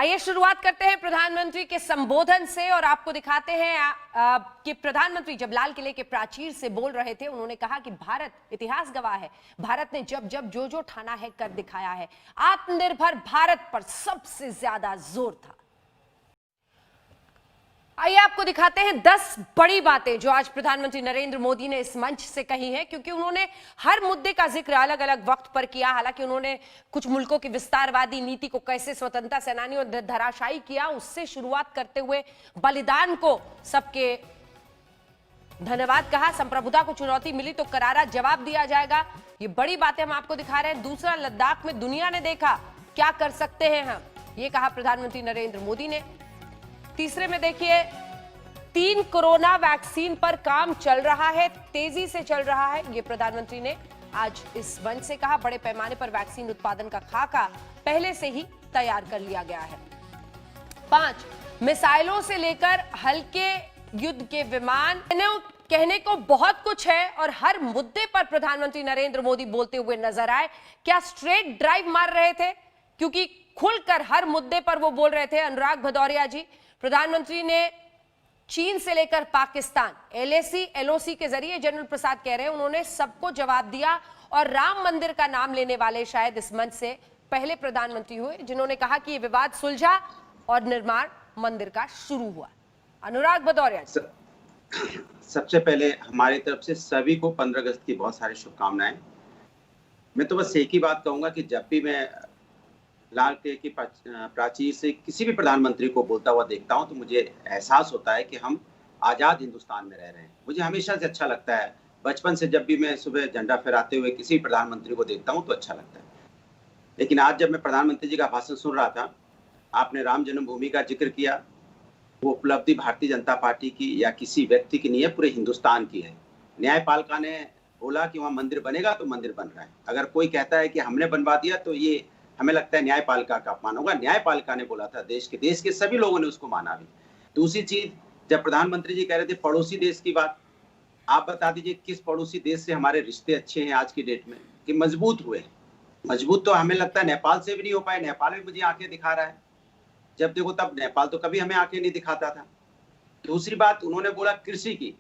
आइए शुरुआत करते हैं प्रधानमंत्री के संबोधन से और आपको दिखाते हैं कि प्रधानमंत्री जब लाल किले के प्राचीर से बोल रहे थे, उन्होंने कहा कि भारत इतिहास गवाह है, भारत ने जब जब जो जो ठाना है कर दिखाया है। आत्मनिर्भर भारत पर सबसे ज्यादा जोर था। आइए आपको दिखाते हैं 10 बड़ी बातें जो आज प्रधानमंत्री नरेंद्र मोदी ने इस मंच से कही हैं, क्योंकि उन्होंने हर मुद्दे का जिक्र अलग अलग वक्त पर किया। हालांकि उन्होंने कुछ मुल्कों की विस्तारवादी नीति को कैसे स्वतंत्रता सेनानियों ने धराशायी किया, उससे शुरुआत करते हुए बलिदान को सबके धन्यवाद कहा। संप्रभुता को चुनौती मिली तो करारा जवाब दिया जाएगा। ये बड़ी बातें हम आपको दिखा रहे हैं। दूसरा, लद्दाख में दुनिया ने देखा क्या कर सकते हैं हम, ये कहा प्रधानमंत्री नरेंद्र मोदी ने। तीसरे में देखिए, 3 कोरोना वैक्सीन पर काम चल रहा है, तेजी से चल रहा है, ये प्रधानमंत्री ने आज इस मंच से कहा। बड़े पैमाने पर वैक्सीन उत्पादन का खाका पहले से ही तैयार कर लिया गया है। 5, मिसाइलों से लेकर हल्के युद्ध के विमान, कहने को बहुत कुछ है और हर मुद्दे पर प्रधानमंत्री नरेंद्र मोदी बोलते हुए नजर आए। क्या स्ट्रेट ड्राइव मार रहे थे, क्योंकि खुलकर हर मुद्दे पर वो बोल रहे थे। अनुराग भदौरिया जी, प्रधानमंत्री ने चीन से लेकर पाकिस्तान, LAC-LOC के जरिए जनरल प्रसाद कह रहे हैं, उन्होंने सबको जवाब दिया और राम मंदिर का नाम लेने वाले शायद इस मंच से पहले प्रधानमंत्री हुए जिन्होंने कहा कि यह विवाद सुलझा और निर्माण मंदिर का शुरू हुआ। अनुराग भदौरिया। सबसे पहले हमारी तरफ से सभी को 15 अगस्त की बहुत सारी शुभकामनाएं। मैं तो बस एक ही बात कहूंगा कि जब भी मैं लाल किले की प्राचीर से किसी भी प्रधानमंत्री को बोलता हुआ देखता हूं तो मुझे एहसास होता है कि हम आजाद हिंदुस्तान में रह रहे हैं। मुझे हमेशा से अच्छा लगता है। बचपन से जब भी मैं सुबह झंडा फहराते हुए किसी प्रधानमंत्री को देखता हूं तो अच्छा लगता है। लेकिन आज जब मैं प्रधानमंत्री जी का भाषण सुन रहा था, आपने राम जन्मभूमि का जिक्र किया। वो उपलब्धि भारतीय जनता पार्टी की या किसी व्यक्ति की नहीं है, पूरे हिंदुस्तान की है। न्यायपालिका ने बोला कि वहाँ मंदिर बनेगा तो मंदिर बन रहा है। अगर कोई कहता है कि हमने बनवा दिया तो ये हमें लगता है न्यायपालिका का अपमान होगा। न्यायपालिका ने बोला था, देश के सभी लोगों ने उसको माना भी। दूसरी चीज, जब प्रधानमंत्री जी कह रहे थे पड़ोसी देश की बात, आप बता दीजिए किस पड़ोसी देश से हमारे रिश्ते अच्छे हैं आज की डेट में कि मजबूत हुए हैं। मजबूत तो हमें लगता है नेपाल से भी नहीं हो पाए। नेपाल भी मुझे आंखें दिखा रहा है, जब देखो तब। नेपाल तो कभी हमें आंखें नहीं दिखाता था। दूसरी बात, उन्होंने बोला कृषि की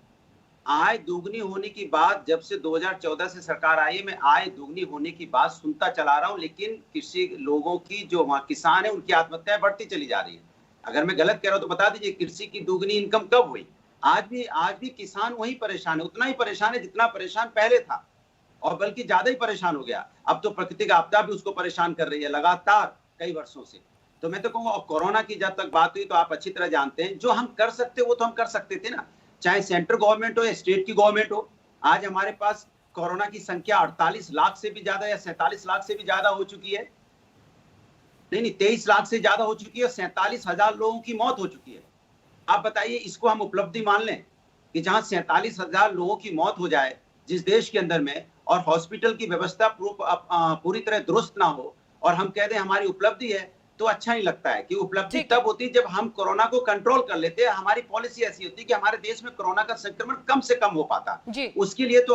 आय दुगनी होने की बात। जब से 2014 से सरकार आई, मैं आय दुगनी होने की बात सुनता चला रहा हूं, लेकिन कृषि लोगों की जो वहां किसान है उनकी आत्महत्याएं बढ़ती चली जा रही है। अगर मैं गलत कह रहा हूं तो बता दीजिए, कृषि की दुगनी इनकम कब हुई? आज भी किसान वही परेशान है, उतना ही परेशान है जितना परेशान पहले था, और बल्कि ज्यादा ही परेशान हो गया। अब तो प्राकृतिक आपदा भी उसको परेशान कर रही है लगातार कई वर्षों से। तो मैं तो कहूँगा, कोरोना की जब तक बात हुई तो आप अच्छी तरह जानते हैं, जो हम कर सकते वो तो हम कर सकते थे ना, चाहे सेंट्रल गवर्नमेंट हो या स्टेट की गवर्नमेंट हो। आज हमारे पास कोरोना की संख्या 48 लाख से भी ज्यादा या 47 लाख से भी ज्यादा हो चुकी है। नहीं, 23 लाख से ज्यादा हो चुकी है। 47,000 लोगों की मौत हो चुकी है। आप बताइए, इसको हम उपलब्धि मान लें कि जहां 47,000 लोगों की मौत हो जाए जिस देश के अंदर में, और हॉस्पिटल की व्यवस्था पूरी तरह दुरुस्त ना हो, और हम कह दें हमारी उपलब्धि है, तो अच्छा नहीं लगता है। कि उपलब्धि तब होती है जब हम कोरोना को कंट्रोल कर लेते हैं। हमारी पॉलिसी ऐसी होती है कि हमारे देश में कोरोना का संक्रमण कम से कम हो पाता। उसके लिए तो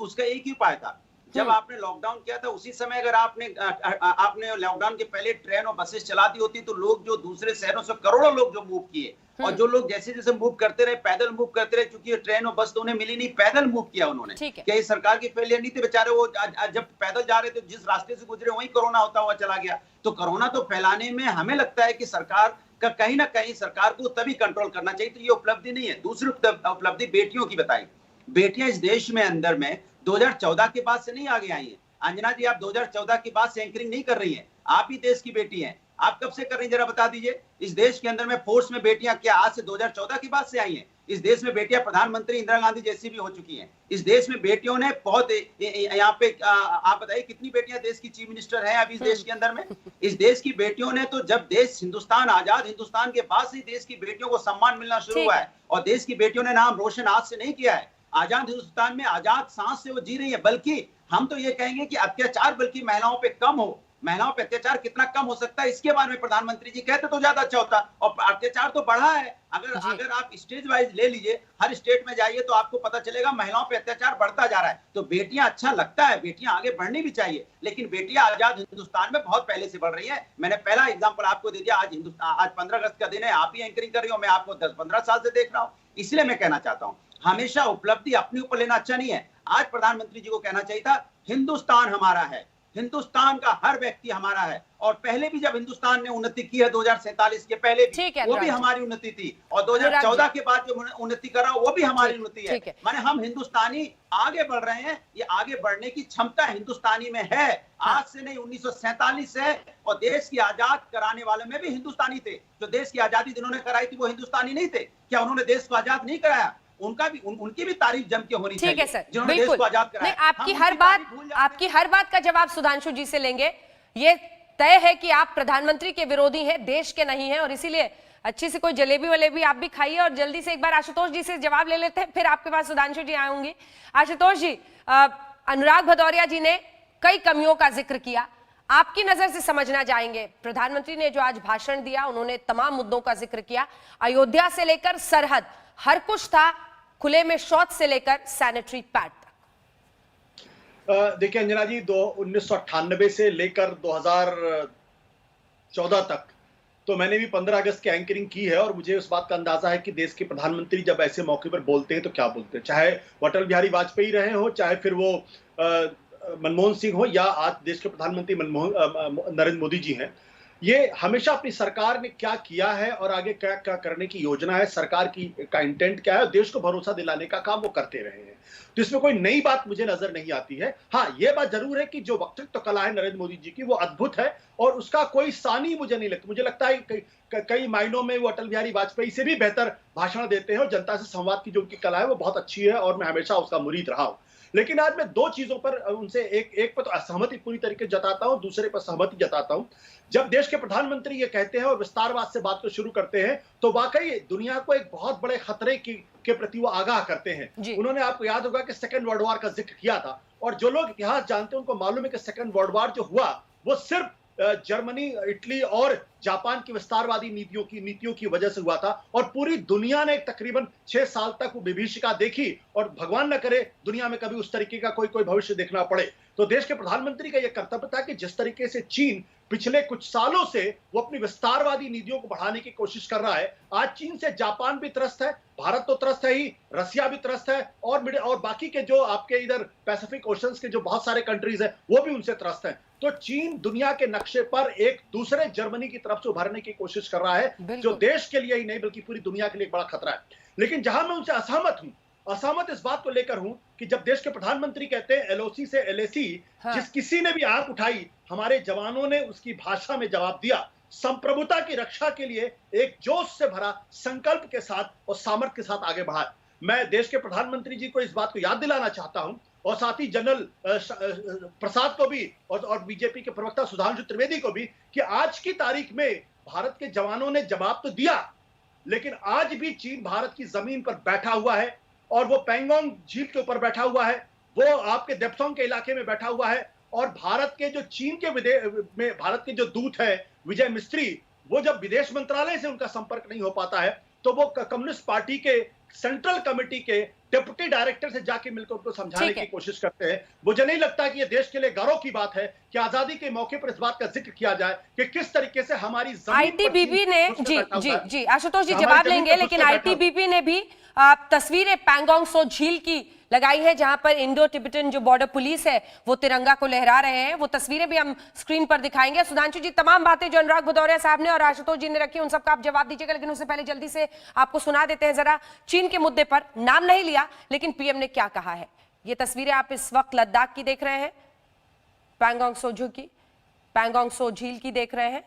उसका एक ही उपाय था। जब आपने लॉकडाउन किया था, उसी समय अगर आपने लॉकडाउन के पहले ट्रेन और बसेस चला दी होती तो लोग जो दूसरे शहरों से करोड़ों लोग जो मूव किए, और जो लोग जैसे जैसे मूव करते रहे, पैदल मूव करते रहे, क्योंकि ट्रेन और बस तो उन्हें मिली नहीं, पैदल मूव किया उन्होंने। क्या ये सरकार की फेलियर नहीं थी? बेचारे वो जब पैदल जा रहे थे, जिस रास्ते से गुजरे वहीं कोरोना होता हुआ चला गया। तो कोरोना तो फैलाने में हमें लगता है कि सरकार का कहीं ना कहीं सरकार को तभी कंट्रोल करना चाहिए। तो ये उपलब्धि नहीं है। दूसरी उपलब्धि बेटियों की बताई। बेटियां इस देश में अंदर में 2014 के बाद से नहीं आगे आई है। अंजना जी, आप 2014 के बाद से एंकरिंग नहीं कर रही हैं। आप ही देश की बेटी हैं। आप कब से कर रही हैं, जरा बता दीजिए। इस देश के अंदर में फोर्स में बेटियां क्या आज से 2014 के बाद से आई हैं? इस देश में बेटियां प्रधानमंत्री इंदिरा गांधी जैसी भी हो चुकी हैं। इस देश में बेटियों ने बहुत, यहाँ पे आप बताइए कितनी बेटियां देश की चीफ मिनिस्टर हैं अभी इस देश के अंदर में? इस देश की बेटियों ने तो, जब देश हिंदुस्तान आजाद हिंदुस्तान के बाद से देश की बेटियों को सम्मान मिलना शुरू हुआ है। और देश की बेटियों ने नाम रोशन आज से नहीं किया है। आजाद हिंदुस्तान में आजाद सांस से वो जी रही है। बल्कि हम तो ये कहेंगे कि अत्याचार बल्कि महिलाओं पे कम हो, महिलाओं पर अत्याचार कितना कम हो सकता है, इसके बारे में प्रधानमंत्री जी कहते तो ज्यादा अच्छा होता। और अत्याचार तो बढ़ा है, अगर आप स्टेज वाइज ले लीजिए, हर स्टेट में जाइए तो आपको पता चलेगा महिलाओं पे अत्याचार बढ़ता जा रहा है। तो बेटियां अच्छा लगता है, बेटियां आगे बढ़नी भी चाहिए, लेकिन बेटियां आजाद हिंदुस्तान में बहुत पहले से बढ़ रही है। मैंने पहला एग्जांपल आपको दे दिया, आज 15 अगस्त का दिन है, आप ही एंकरिंग कर रही हो, मैं आपको 10-15 साल से देख रहा हूं। इसलिए मैं कहना चाहता हूं, हमेशा उपलब्धि अपने ऊपर लेना अच्छा नहीं है। आज प्रधानमंत्री जी को कहना चाहिए था, हिंदुस्तान हमारा है, हिंदुस्तान का हर व्यक्ति हमारा है। और पहले भी जब हिंदुस्तान ने उन्नति की है 2047 के पहले भी, वो भी हमारी उन्नति थी, और 2014 के बाद जो उन्नति कर रहा वो भी हमारी उन्नति है। माने हम हिंदुस्तानी आगे बढ़ रहे हैं, ये आगे बढ़ने की क्षमता हिंदुस्तानी में है। आज से नहीं, 1947 से। और देश की आजाद कराने वाले में भी हिंदुस्तानी थे। जो देश की आजादी जिन्होंने कराई थी वो हिंदुस्तानी नहीं थे क्या? उन्होंने देश को आजाद नहीं कराया? उनकी भी तारीफ जम के होनी चाहिए। ठीक है सर, जिन्होंने देश को आजाद कराया। आपकी हर बात का जवाब सुधांशु जी से लेंगे। ये तय है कि आप प्रधानमंत्री के विरोधी हैं, देश के नहीं हैं, और इसीलिए अच्छी से कोई जलेबी वलेबी आप भी खाइए। और जल्दी से एक बार आशुतोष जी से जवाब ले लेते हैं, फिर आपके पास सुधांशु जी आऊंगी। आशुतोष जी, अनुराग भदौरिया जी ने कई कमियों का जिक्र किया, आपकी नजर से समझना चाहेंगे। प्रधानमंत्री ने जो आज भाषण दिया, उन्होंने तमाम मुद्दों का जिक्र किया, अयोध्या से लेकर सरहद हर कुछ था, खुले में शौच से लेकर सैनिटरी पैड तक। देखिए अंजना जी, 1998 से लेकर 2014 तक तो मैंने भी 15 अगस्त की एंकरिंग की है, और मुझे उस बात का अंदाजा है कि देश के प्रधानमंत्री जब ऐसे मौके पर बोलते हैं तो क्या बोलते हैं। चाहे अटल बिहारी वाजपेयी रहे हो, चाहे फिर वो मनमोहन सिंह हो, या आज देश के प्रधानमंत्री नरेंद्र मोदी जी हैं, ये हमेशा अपनी सरकार ने क्या किया है और आगे क्या क्या करने की योजना है, सरकार का इंटेंट क्या है, देश को भरोसा दिलाने का काम वो करते रहे हैं। तो इसमें कोई नई बात मुझे नजर नहीं आती है। हाँ, ये बात जरूर है कि जो वक्तृत्व कला है नरेंद्र मोदी जी की, वो अद्भुत है, और उसका कोई सानी मुझे नहीं लगता। मुझे लगता है कई मायनों में वो अटल बिहारी वाजपेयी से भी बेहतर भाषण देते हैं, और जनता से संवाद की जो उनकी कला है वो बहुत अच्छी है, और मैं हमेशा उसका मुरीद रहा हूं। लेकिन आज मैं दो चीजों पर उनसे एक पर तो असहमति पूरी तरीके जताता हूं, दूसरे पर सहमति जताता हूं। जब देश के प्रधानमंत्री ये कहते हैं और विस्तारवाद से बात को शुरू करते हैं, तो वाकई दुनिया को एक बहुत बड़े खतरे के प्रति वो आगाह करते हैं। उन्होंने, आपको याद होगा कि सेकंड वर्ल्ड वॉर का जिक्र किया था, और जो लोग इतिहास जानते हैं उनको मालूम है कि सेकंड वर्ल्ड वॉर जो हुआ वो सिर्फ जर्मनी, इटली और जापान की विस्तारवादी नीतियों की वजह से हुआ था, और पूरी दुनिया ने तकरीबन 6 साल तक वो विभीषिका देखी, और भगवान न करे दुनिया में कभी उस तरीके का कोई भविष्य देखना पड़े। तो देश के प्रधानमंत्री का यह कर्तव्य था कि जिस तरीके से चीन पिछले कुछ सालों से वो अपनी विस्तारवादी नीतियों को बढ़ाने की कोशिश कर रहा है, आज चीन से जापान भी त्रस्त है, भारत तो त्रस्त है ही, रसिया भी त्रस्त है, और बाकी के जो आपके इधर पैसिफिक ओशंस के जो बहुत सारे कंट्रीज हैं वो भी उनसे त्रस्त हैं। तो चीन दुनिया के नक्शे पर एक दूसरे जर्मनी की तरफ से उभरने की कोशिश कर रहा है, जो देश के लिए ही नहीं बल्कि पूरी दुनिया के लिए एक बड़ा खतरा है। लेकिन जहां मैं उनसे असहमत इस बात को लेकर हूं कि जब देश के प्रधानमंत्री कहते हैं एलओसी से एलएसी, जिस किसी ने भी आंख उठाई, हमारे जवानों ने उसकी भाषा में जवाब दिया, संप्रभुता की रक्षा के लिए एक जोश से भरा संकल्प के साथ और सामर्थ्य के साथ आगे बढ़ा। मैं देश के प्रधानमंत्री जी को इस बात को याद दिलाना चाहता हूं, और साथ ही जनरल प्रसाद को भी और बीजेपी के प्रवक्ता सुधांशु त्रिवेदी को भी, कि आज की तारीख में भारत के जवानों ने जवाब तो दिया, लेकिन आज भी चीन भारत की जमीन पर बैठा हुआ है, और वो पैंगोंग झील के ऊपर बैठा हुआ है, वो आपके देप्सोंग के इलाके में बैठा हुआ है। और भारत के जो चीन के में भारत के जो दूत है विजय मिस्त्री, वो जब विदेश मंत्रालय से उनका संपर्क नहीं हो पाता है, तो वो कम्युनिस्ट पार्टी के सेंट्रल कमेटी के डिप्टी डायरेक्टर से जाके मिलकर उनको समझाने की कोशिश करते हैं। मुझे नहीं लगता कि ये देश के लिए गौरव की बात है कि आजादी के मौके पर इस बात का जिक्र किया जाए कि किस तरीके से हमारी आईटीबीपी ने जी आशुतोष जी जवाब लेंगे, लेकिन आईटीबीपी ने भी तस्वीरें पैंगोंग सो झील की लगाई है, जहां पर इंडो तिब्बतन जो बॉर्डर पुलिस है वो तिरंगा को लहरा रहे हैं। वो तस्वीरें भी हम स्क्रीन पर दिखाएंगे। सुधांशु जी, तमाम बातें जो अनुराग भदौरिया साहब ने और आशुतोष जी ने रखी, उन सबका आप जवाब दीजिएगा, लेकिन उससे पहले जल्दी से आपको सुना देते हैं जरा चीन के मुद्दे पर। नाम नहीं लिया, लेकिन पीएम ने क्या कहा है। ये तस्वीरें आप इस वक्त लद्दाख की देख रहे हैं, पैंगोंग सो झील की देख रहे हैं।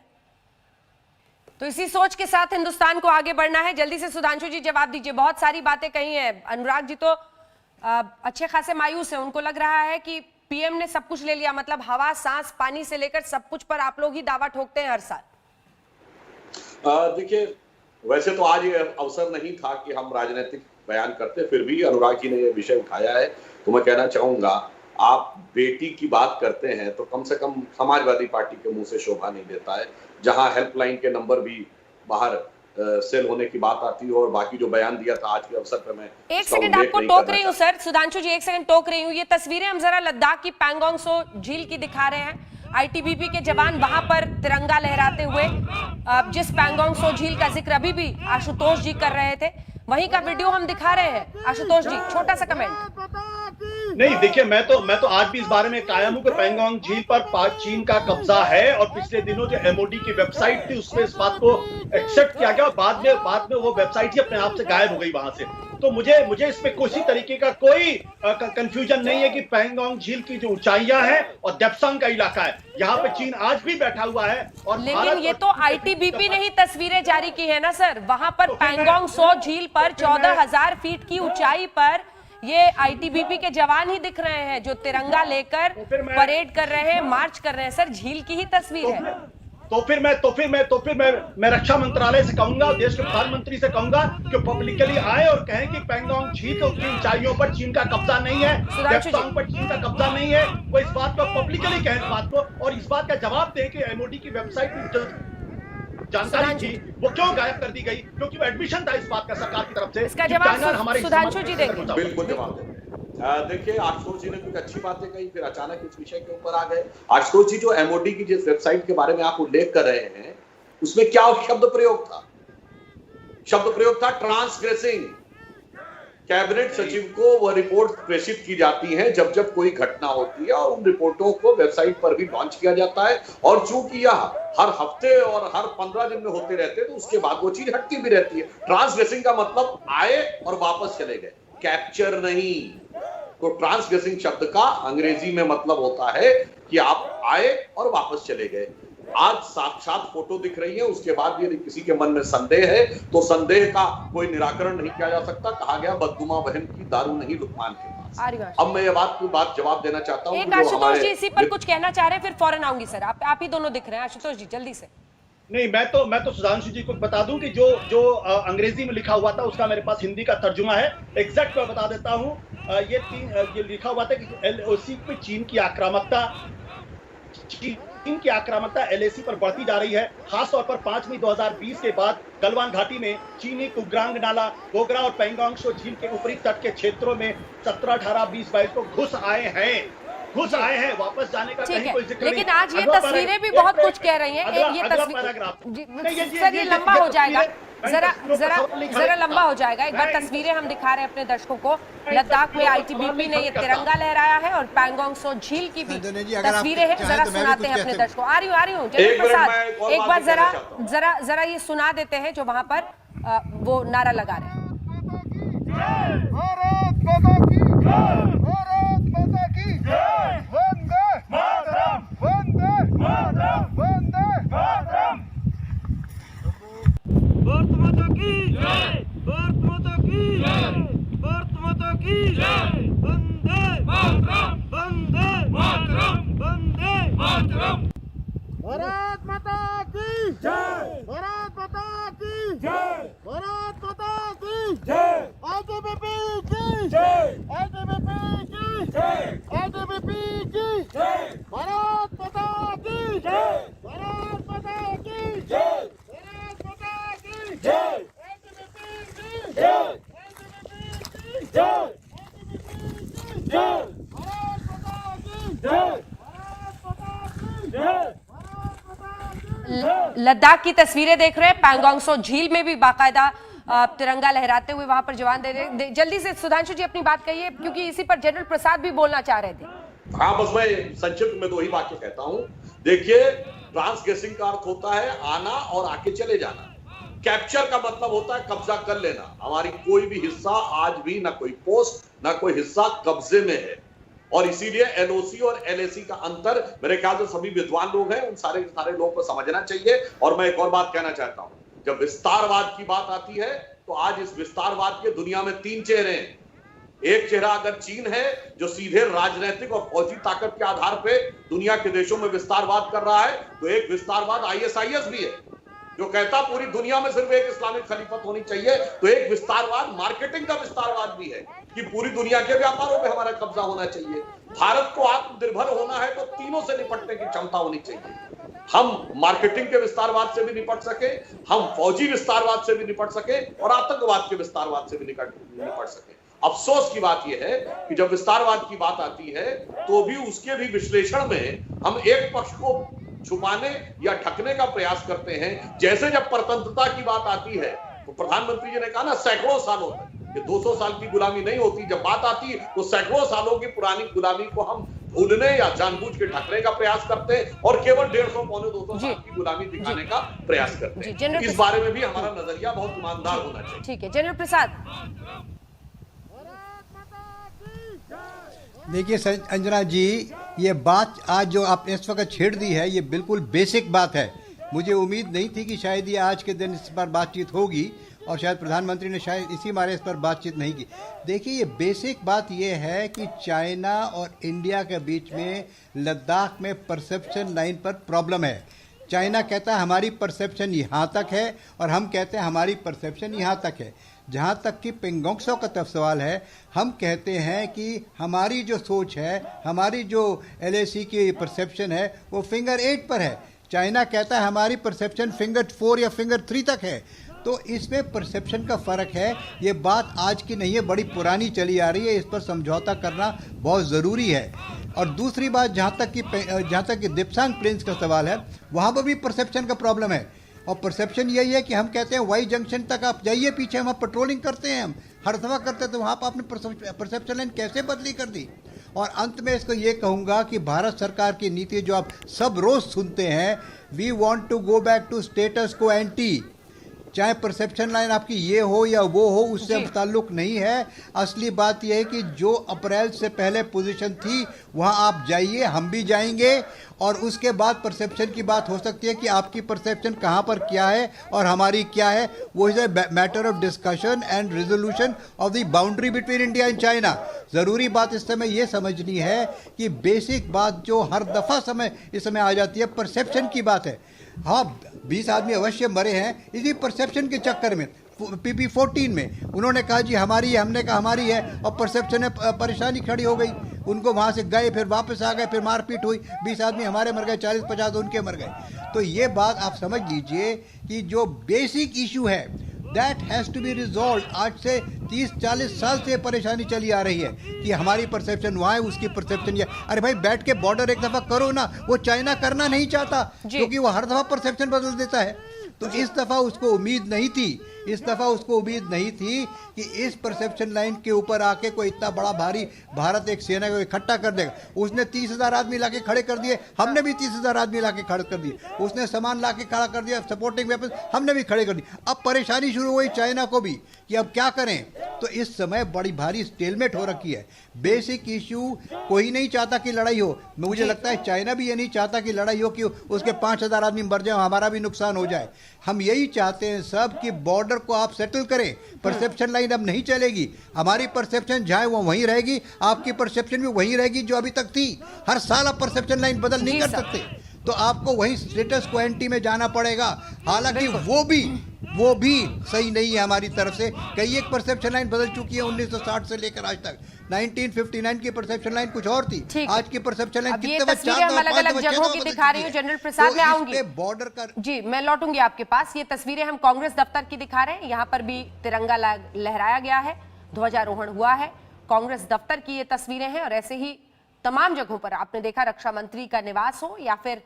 तो इसी सोच के साथ हिंदुस्तान को आगे बढ़ना है। जल्दी से सुधांशु जी जवाब दीजिए। बहुत सारी बातें कही हैं। अनुराग जी तो अच्छे खासे मायूस हैं, उनको लग रहा है कि पीएम ने सब कुछ ले लिया, मतलब हवा, सांस, पानी से लेकर सब कुछ पर आप लोग ही दावा ठोकते हैं हर साल। देखिए, वैसे तो आज ये अवसर नहीं था कि हम राजनीतिक बयान करते, फिर भी अनुराग जी ने ये विषय उठाया है, तो मैं कहना चाहूंगा आप बेटी की बात करते हैं तो कम से कम समाजवादी पार्टी के मुंह से शोभा नहीं देता है, जहां हेल्पलाइन के नंबर भी बाहर सेल होने की बात आती है। और बाकी जो बयान दिया था आज के अवसर पर मैं एक सेकंड आपको टोक रही हूँ सर, सुधांशु जी एक सेकंड टोक रही हूँ। ये तस्वीरें हम जरा लद्दाख की पैंगोंग सो झील की दिखा रहे हैं। आईटीबीपी के जवान वहां पर तिरंगा लहराते हुए जिस पैंगोंग सो झील का जिक्र अभी भी आशुतोष जी कर रहे थे, वहीं का वीडियो हम दिखा रहे हैं। आशुतोष जी छोटा सा कमेंट। नहीं देखिए, मैं तो आज भी इस बारे में कायम हूं कि पैंगोंग झील पर चीन का कब्जा है और पिछले दिनों जो एमओडी की वेबसाइट थी उसमें इस बात को एक्सेप्ट किया गया और बाद में वो वेबसाइट ही अपने आप से गायब हो गई वहां से। तो मुझे इसमें किसी तरीके का कोई कंफ्यूजन नहीं है कि पैंगोंग झील की जो ऊंचाइयां हैं और देप्सांग का इलाका है, यहाँ पे चीन आज भी बैठा हुआ है। और लेकिन ये तो आईटीबीपी ने ही तस्वीरें जारी की है ना सर, वहां पर पैंगोंग सो झील पर 14,000 फीट की ऊंचाई पर ये आईटीबीपी के जवान ही दिख रहे हैं जो तिरंगा लेकर परेड कर रहे हैं, मार्च कर रहे हैं। सर झील की ही तस्वीर है। तो फिर मैं रक्षा मंत्रालय से कहूंगा, देश के प्रधानमंत्री से कहूंगा कि पब्लिकली आए और कहें कि पैंगोंग झील की ऊंचाइयों पर चीन का कब्जा नहीं है, देप्सांग पर चीन का कब्जा नहीं है। वो इस बात को पब्लिकली कहें, इस बात को, और इस बात का जवाब दें कि एमओडी की वेबसाइट में जानकारी थी वो क्यों गायब कर दी गई, क्योंकि वो एडमिशन था इस बात का सरकार की तरफ से। इसका जवाब सुधांशु जी देंगे। बिल्कुल जवाब देंगे। देखिए आशुतोष जी ने कुछ अच्छी बातें कही, फिर अचानक इस विषय के ऊपर आ गए। आशुतोष जी जो एमओडी की जिस वेबसाइट के बारे में आप उल्लेख कर रहे हैं उसमें क्या शब्द प्रयोग था? शब्द प्रयोग था ट्रांसग्रेसिंग। कैबिनेट सचिव को वह रिपोर्ट प्रेषित की जाती है जब जब कोई घटना होती है और उन रिपोर्टों को वेबसाइट पर भी लॉन्च किया जाता है। और चूंकि यह हर हफ्ते और हर 15 दिन में होते रहते हैं तो उसके बाद वो चीज हटती भी रहती है। ट्रांसग्रेसिंग का मतलब आए और वापस चले गए, कैप्चर नहीं। तो ट्रांसग्रेसिंग शब्द का अंग्रेजी में मतलब होता है कि आप आए और वापस चले गए। आज साक्षात फोटो दिख रही है, उसके बाद यदि किसी के मन में संदेह है तो संदेह का कोई निराकरण नहीं किया जा सकता। कहा गया बददुमा बहन की दारू नहीं लुकमान के पास। अब मैं ये बात जवाब देना चाहता हूँ। एक आशुतोष जी इसी पर कुछ कहना चाह रहे हैं, फिर फौरन आऊंगी सर। आप ही दोनों दिख रहे हैं, आशुतोष जी जल्दी से। नहीं, मैं तो सुधांशु जी को बता दूं कि जो अंग्रेजी में लिखा हुआ था उसका मेरे पास हिंदी का तर्जुमा है। एग्जैक्ट मैं बता देता हूं। ये लिखा हुआ था कि एलओसी पे चीन की आक्रामकता एलएसी पर बढ़ती जा रही है। खासतौर पर 5 मई 2020 के बाद गलवान घाटी में चीनी कुग्रांग नाला, गोगरा और पैंगोंग सो झील के ऊपरी तट के क्षेत्रों में 17, 18, 20, 22 को घुस आए हैं। वापस जाने का कहीं कोई जिक्र नहीं। लेकिन आज ये तस्वीरें भी बहुत कुछ कह रही हैं। ये तस्वीर सर ये लंबा हो जाएगा, जरा लंबा हो जाएगा। एक बार तस्वीरें हम दिखा रहे हैं अपने दर्शकों को। लद्दाख में आईटीबीपी ने ये तिरंगा लहराया है और पैंगोंग सो झील की भी तस्वीरें हैं। जरा सुनाते हैं अपने दर्शकों। आ रही हूँ जय प्रसाद, एक बार जरा ये सुना देते हैं जो वहां पर वो नारा लगा रहे हैं। भारत माता की जय, भारत माता की जय, भारत माता की जय, आईटीबीपी की जय, आईटीबीपी की जय, आईटीबीपी की जय, भारत माता की जय, भारत माता की जय, भारत माता की जय, आईटीबीपी की जय, आईटीबीपी की जय, आईटीबीपी की जय, भारत माता की जय, भारत माता की जय। लद्दाख की तस्वीरें देख रहे हैं। पैंगोंग सो झील में भी बाकायदा तिरंगा लहराते हुए वहां पर जवान दे रहे। जल्दी से सुधांशु जी अपनी बात कहिए, क्योंकि इसी पर जनरल प्रसाद भी बोलना चाह रहे थे। हाँ, बस मैं संक्षिप्त में 2 ही वाक्य कहता हूं। देखिए, ट्रांसग्रेसिंग का अर्थ होता है आना और आके चले जाना। कैप्चर का मतलब होता है कब्जा कर लेना। हमारी कोई भी हिस्सा आज भी ना कोई पोस्ट ना कोई हिस्सा कब्जे में है। और इसीलिए एलओसी और एलएसी का अंतर मेरे ख्याल से सभी विद्वान लोग हैं, उन सारे लोगों को समझना चाहिए। और मैं एक और बात कहना चाहता हूं, जब विस्तारवाद की बात आती है तो आज इस विस्तारवाद के दुनिया में 3 चेहरे हैं। एक चेहरा अगर चीन है जो सीधे राजनीतिक और फौजी ताकत के आधार पर दुनिया के देशों में विस्तारवाद कर रहा है, तो एक विस्तारवाद आईएसआईएस भी है जो कहता पूरी दुनिया में सिर्फ एक इस्लामिक खलीफत होनी चाहिए, तो एक विस्तारवाद, मार्केटिंग का विस्तारवाद भी है कि पूरी दुनिया के व्यापारों पे हमारा कब्जा होना चाहिए। भारत को आत्मनिर्भर होना है तो तीनों से निपटने की क्षमता होनी चाहिए। हम मार्केटिंग के विस्तारवाद से भी निपट सके, हम फौजी विस्तारवाद से भी निपट सके और आतंकवाद के विस्तारवाद से भी निपट सके। अफसोस की बात यह है कि जब विस्तारवाद की बात आती है तो भी उसके भी विश्लेषण में हम एक पक्ष को छुपाने या ढकने का प्रयास करते हैं। जैसे जब परतंत्रता की बात आती है तो प्रधानमंत्री जी ने कहा ना, सैकड़ों सालों तक, ये 200 साल की गुलामी नहीं होती। जब बात आती है तो सैकड़ों सालों की पुरानी गुलामी को हम भूलने या जानबूझ के ढकने का प्रयास करते हैं और केवल 150 पौने 200 साल की गुलामी दिखाने का प्रयास करते हैं। इस बारे में भी हमारा नजरिया बहुत ईमानदार होना चाहिए। ठीक है, जनरल प्रसाद। देखिए अंजना जी, ये बात आज जो आपने इस वक्त छेड़ दी है, ये बिल्कुल बेसिक बात है। मुझे उम्मीद नहीं थी कि शायद ये आज के दिन इस पर बातचीत होगी और शायद प्रधानमंत्री ने शायद इसी मारे इस पर बातचीत नहीं की। देखिए, ये बेसिक बात ये है कि चाइना और इंडिया के बीच में लद्दाख में परसेप्शन लाइन पर प्रॉब्लम है। चाइना कहता है हमारी परसेप्शन यहाँ तक है और हम कहते हैं हमारी परसेप्शन यहाँ तक है। जहाँ तक कि पेंगोंग त्सो का तब सवाल है, हम कहते हैं कि हमारी जो सोच है, हमारी जो LAC की परसेप्शन है वो फिंगर 8 पर है। चाइना कहता है हमारी परसेप्शन फिंगर 4 या फिंगर 3 तक है। तो इसमें परसेप्शन का फ़र्क है। ये बात आज की नहीं है, बड़ी पुरानी चली आ रही है। इस पर समझौता करना बहुत ज़रूरी है। और दूसरी बात, जहाँ तक कि दिप्सांग प्लेन्स का सवाल है, वहाँ पर भी परसेप्शन का प्रॉब्लम है। और परसेप्शन यही है कि हम कहते हैं वाई जंक्शन तक आप जाइए, पीछे हम पेट्रोलिंग करते हैं, हम हर दफ़ा करते हैं, तो वहाँ पर आपने परसेप्शन लाइन कैसे बदली कर दी। और अंत में इसको ये कहूँगा कि भारत सरकार की नीति जो आप सब रोज़ सुनते हैं, we want to go back to status quo ante, चाहे परसेप्शन लाइन आपकी ये हो या वो हो, उससे ताल्लुक नहीं है। असली बात यह है कि जो अप्रैल से पहले पोजीशन थी वहाँ आप जाइए, हम भी जाएंगे, और उसके बाद परसेप्शन की बात हो सकती है कि आपकी परसेप्शन कहाँ पर क्या है और हमारी क्या है। वो is a matter of discussion and resolution of the boundary between India and China. ज़रूरी बात इस समय ये समझनी है कि बेसिक बात जो हर दफ़ा इस समय आ जाती है, परसेप्शन की बात है। हाँ, 20 आदमी अवश्य मरे हैं इसी परसेप्शन के चक्कर में। PP14 में उन्होंने कहा जी हमारी है, हमने कहा हमारी है, और परसेप्शन में परेशानी खड़ी हो गई। उनको वहाँ से गए, फिर वापस आ गए, फिर मारपीट हुई, 20 आदमी हमारे मर गए, 40-50 उनके मर गए। तो ये बात आप समझ लीजिए कि जो बेसिक इशू है that has to be resolve. आज से 30-40 साल से परेशानी चली आ रही है कि हमारी परसेप्शन वहाँ है, उसकी परसेप्शन ये। अरे भाई, बैठ के बॉर्डर एक दफ़ा करो ना। वो चाइना करना नहीं चाहता क्योंकि वो हर दफ़ा परसेप्शन बदल देता है। तो इस दफ़ा उसको उम्मीद नहीं थी कि इस परसेप्शन लाइन के ऊपर आके कोई इतना बड़ा भारी भारत एक सेना को इकट्ठा कर देगा। उसने 30,000 आदमी लाके खड़े कर दिए, हमने भी 30,000 आदमी लाके खड़े कर दिए। उसने सामान लाके खड़ा कर दिया, सपोर्टिंग वेपन हमने भी खड़े कर दिए। अब परेशानी शुरू हुई चाइना को भी कि अब क्या करें। तो इस समय बड़ी भारी स्टेलमेट हो रखी है। बेसिक इशू कोई नहीं चाहता कि लड़ाई हो। मुझे लगता है चाइना भी ये नहीं चाहता कि लड़ाई हो, कि उसके 5,000 आदमी मर जाए, हमारा भी नुकसान हो जाए। हम यही चाहते हैं सब कि बॉर्डर को आप सेटल करें। परसेप्शन लाइन अब नहीं चलेगी। हमारी परसेप्शन जहाँ वो वहीं रहेगी, आपकी परसेप्शन भी वहीं रहेगी जो अभी तक थी। हर साल आप परसेप्शन लाइन बदल नहीं कर सकते, तो आपको वहीं स्टेटस क्वो एंटी में जाना पड़ेगा। हालांकि वो भी सही नहीं है हमारी तरफ से। कई एक परसेप्शन लाइन बदल चुकी है 1960 से लेकर आज तक। 1959 की परसेप्शन लाइन कुछ और थी, आज की परसेप्शन लाइन कितने अलग-अलग जगहों की दिखा रही हूँ। जनरल प्रसाद, मैं आऊंगी बॉर्डर का। जी, मैं लौटूंगी आपके पास। ये तस्वीरें हम कांग्रेस दफ्तर की दिखा रहे हैं। यहाँ पर भी तिरंगा लहराया गया है, ध्वजारोहण हुआ है। कांग्रेस दफ्तर की ये तस्वीरें हैं और ऐसे ही तमाम जगहों पर आपने देखा, रक्षा मंत्री का निवास हो या फिर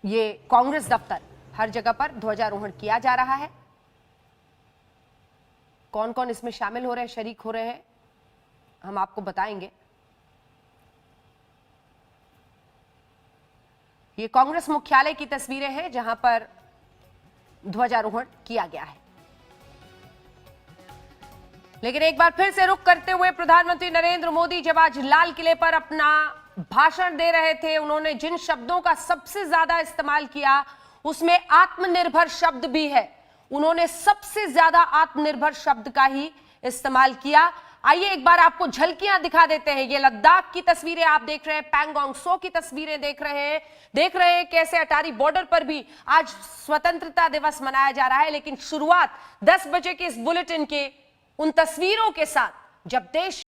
ये कांग्रेस दफ्तर, हर जगह पर ध्वजारोहण किया जा रहा है। कौन कौन इसमें शामिल हो रहे हैं, शरीक हो रहे हैं, हम आपको बताएंगे। ये कांग्रेस मुख्यालय की तस्वीरें हैं जहां पर ध्वजारोहण किया गया है। लेकिन एक बार फिर से रुख करते हुए प्रधानमंत्री नरेंद्र मोदी जब आज लाल किले पर अपना भाषण दे रहे थे, उन्होंने जिन शब्दों का सबसे ज्यादा इस्तेमाल किया उसमें आत्मनिर्भर शब्द भी है। उन्होंने सबसे ज्यादा आत्मनिर्भर शब्द का ही इस्तेमाल किया। आइए एक बार आपको झलकियां दिखा देते हैं। ये लद्दाख की तस्वीरें आप देख रहे हैं, पैंगोंग सो की तस्वीरें देख रहे हैं कैसे अटारी बॉर्डर पर भी आज स्वतंत्रता दिवस मनाया जा रहा है। लेकिन शुरुआत 10 बजे के इस बुलेटिन के उन तस्वीरों के साथ जब देश